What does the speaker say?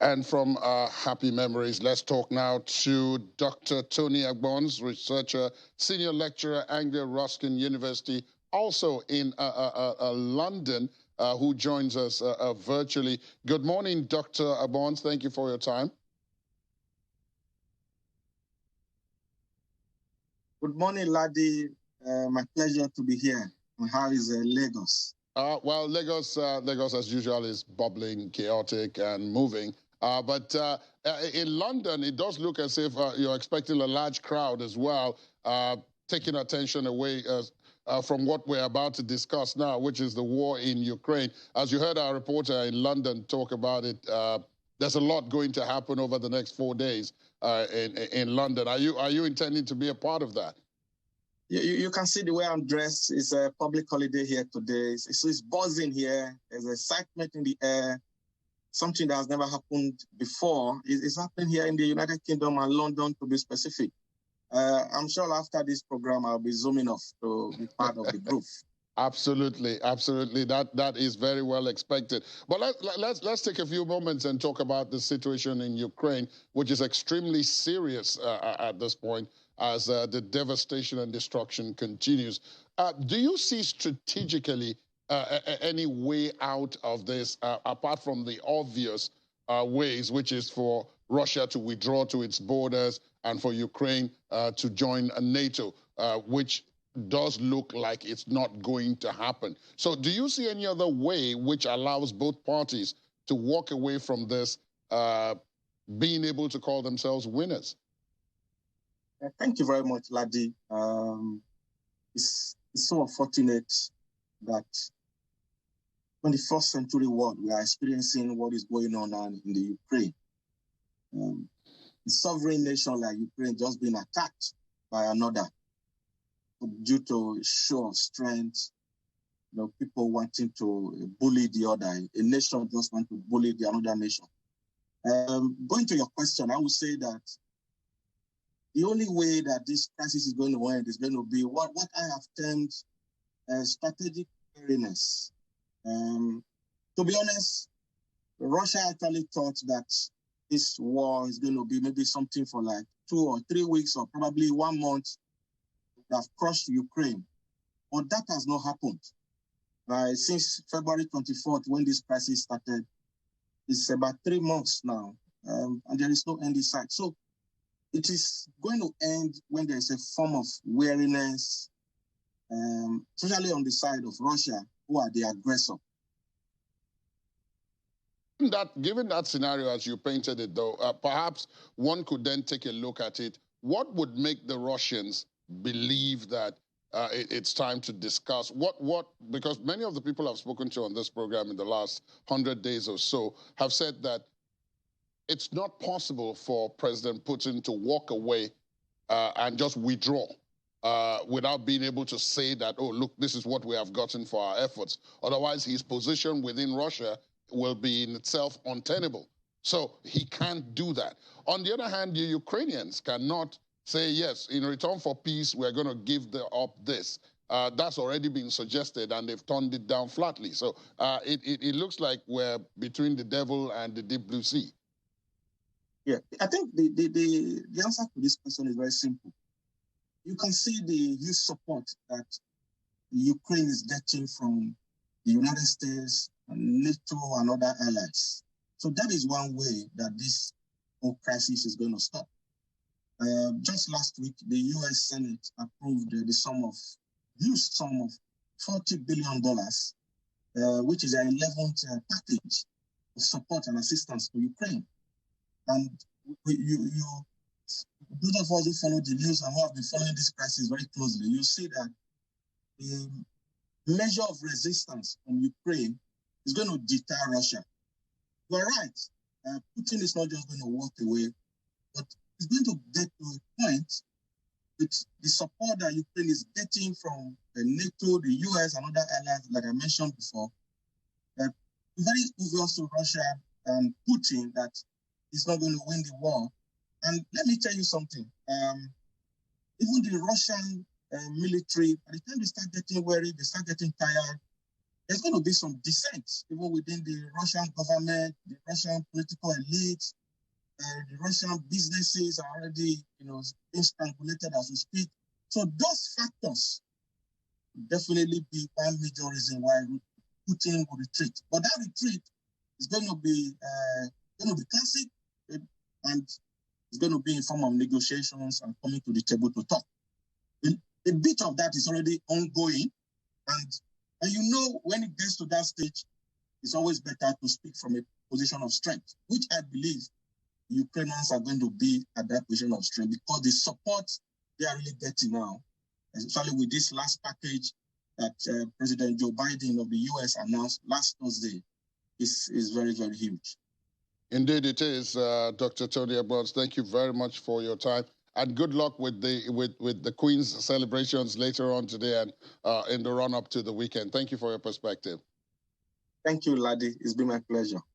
And from Happy Memories, let's talk now to Dr. Tony Agbons, researcher, senior lecturer, Anglia Ruskin University, also in London, who joins us virtually. Good morning, Dr. Agbons. Thank you for your time. Good morning, Ladi. My pleasure to be here. And how is Lagos? Well, Lagos, as usual, is bubbling, chaotic, and moving. But in London, it does look as if you're expecting a large crowd as well, taking attention away from what we're about to discuss now, which is the war in Ukraine. As you heard our reporter in London talk about it, there's a lot going to happen over the next 4 days in London. Are you intending to be a part of that? You can see the way I'm dressed. It's a public holiday here today. It's buzzing here. There's excitement in the air. Something that has never happened before is happening here in the United Kingdom and London, to be specific. I'm sure after this program, I'll be zooming off to be part of the group. Absolutely, absolutely. That is very well expected. But let's take a few moments and talk about the situation in Ukraine, which is extremely serious at this point as the devastation and destruction continues. Do you see strategically any way out of this, apart from the obvious ways, which is for Russia to withdraw to its borders and for Ukraine to join NATO, which does look like it's not going to happen? So do you see any other way which allows both parties to walk away from this, being able to call themselves winners? Thank you very much, Ladi. It's so unfortunate that 21st century world, we are experiencing what is going on now in the Ukraine. A sovereign nation like Ukraine just being attacked by another due to show of strength, people wanting to bully the other. A nation just want to bully the another nation. Going to your question, I would say that the only way that this crisis is going to end is going to be what I have termed strategic readiness. To be honest, Russia actually thought that this war is going to be maybe something for like 2 or 3 weeks or probably 1 month that have crushed Ukraine. But that has not happened. Since February 24th, when this crisis started, it's about 3 months now, and there is no end in sight. So it is going to end when there is a form of weariness, especially on the side of Russia, who are the aggressor. Given that scenario as you painted it, though, perhaps one could then take a look at it. What would make the Russians believe that it's time to discuss because many of the people I've spoken to on this program in the last 100 days or so have said that it's not possible for President Putin to walk away and just withdraw without being able to say that, oh, look, this is what we have gotten for our efforts. Otherwise, his position within Russia will be in itself untenable. So he can't do that. On the other hand, the Ukrainians cannot say, yes, in return for peace, we're going to give up this. That's already been suggested, and they've turned it down flatly. So it looks like we're between the devil and the deep blue sea. Yeah, I think the answer to this question is very simple. You can see the huge support that Ukraine is getting from the United States, and NATO, and other allies. So that is one way that this whole crisis is going to stop. Just last week, the U.S. Senate approved the huge sum of $40 billion, which is an 11th package of support and assistance to Ukraine. And those of us who follow the news and who have been following this crisis very closely, you see that the measure of resistance from Ukraine is going to deter Russia. You're right. Putin is not just going to walk away, but he's going to get to a point with the support that Ukraine is getting from the NATO, the US, and other allies, like I mentioned before, that it's very obvious to Russia and Putin that he's not going to win the war. And let me tell you something. Even the Russian military, by the time they start getting worried, they start getting tired, there's going to be some dissent, even within the Russian government, the Russian political elite, the Russian businesses are already, being strangulated as we speak. So those factors definitely be one major reason why Putin will retreat. But that retreat is going to be classic, and it's going to be in form of negotiations and coming to the table to talk. A bit of that is already ongoing, and when it gets to that stage, it's always better to speak from a position of strength, which I believe Ukrainians are going to be at that position of strength because the support they are really getting now, especially with this last package that President Joe Biden of the U.S. announced last Thursday, is very, very huge. Indeed, it is, Dr. Tony Edmonds. Thank you very much for your time, and good luck with the Queen's celebrations later on today and in the run-up to the weekend. Thank you for your perspective. Thank you, Ladi. It's been my pleasure.